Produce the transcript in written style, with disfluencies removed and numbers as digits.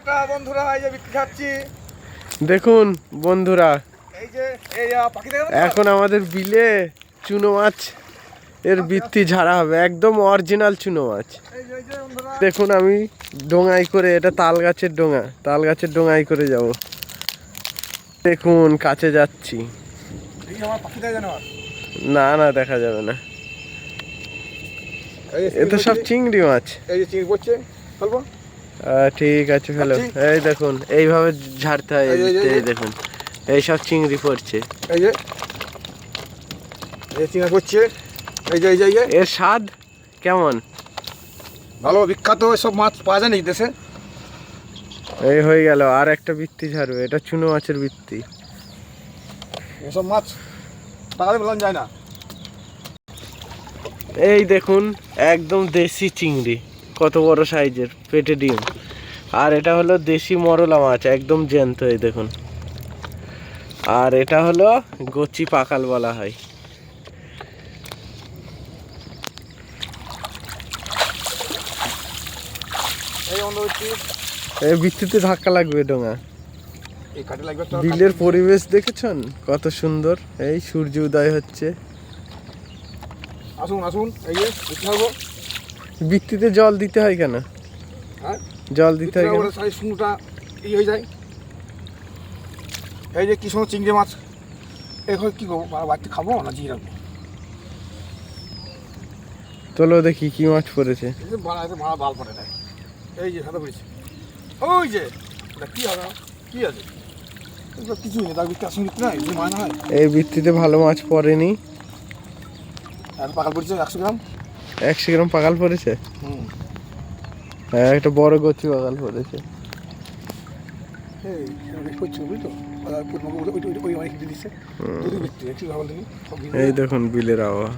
বন্ধুরা এই যে বিক্রি খাচ্ছি। দেখুন বন্ধুরা, এই যে পাখি দেখেন, এখন আমাদের বিলে চুনো মাছ এর বৃত্তি ঝাড়া হবে, একদম অরিজিনাল চুনো মাছ। এই যে বন্ধুরা দেখুন আমি ডোঙাই করে, এটা তাল গাছের ডোঙা, তাল গাছের ডোঙাই করে যাব। দেখুন কাছে যাচ্ছি। এই আমার পাখি দেখে জানো, না না দেখা যাবে না, এ তো সব চিংড়ি মাছ। এই যে চিংড়ি পড়ছে, ফেলবো। ঠিক আছে ফেলো। এই দেখুন এইভাবে ঝাড়তে হয়, এই দেখুন এই সব চিংড়ি পড়ছে। এই যে চিংড়ি পড়ছে, এই যে এর স্বাদ কেমন? ভালো, বিখ্যাত সব মাছ পাওয়া যায় নাকি দেশে। এই হয়ে গেল, আর একটা বৃত্তি ঝাড়বে, এটা চুনো মাছের বৃত্তি। এসব মাছ টাকা দিয়ে বললাম যায় না। এই দেখুন একদম দেশি চিংড়ি, কত বড় সাইজের, পেটে ডিম। আর এটা হলো দেশি মরলা মাছ, একদম জ্যান্ত, এই দেখুন। আর এটা হলো গচি পাকাল বলা হয়। এই বৃত্তিতে ধাক্কা লাগবে ডোঙা। বিলের পরিবেশ দেখেছেন কত সুন্দর, এই সূর্য উদয় হচ্ছে। আসুন আসুন, এই যে বৃত্তিতে জল দিতে হয় কেন? জল দিতে হয় কেন? শুনুটা ই হয়ে যায়। এই যে কি সুন্দর চিংড়ি মাছ, এখন কি করবো, বাড়িতে খাবো না জিয়ে রাখবো। চলো দেখি কি মাছ পড়েছে। ভাড়া বাল পড়ে দেয়। এই যে সাদা পড়েছে, ওই যে কি হবে, কি আছে, কিছুই নেই, তার বৃত্তি আসুন নাই, মাছ না হয়। এই বৃত্তিতে ভালো মাছ পড়েনি। আর পাকাল পড়েছে 100 গ্রাম। 100 গ্রাম পাকাল পড়েছে। হ্যাঁ একটা বড় গচি পাকাল পড়েছে। এই এই দেখুন বিলের আবহাওয়া।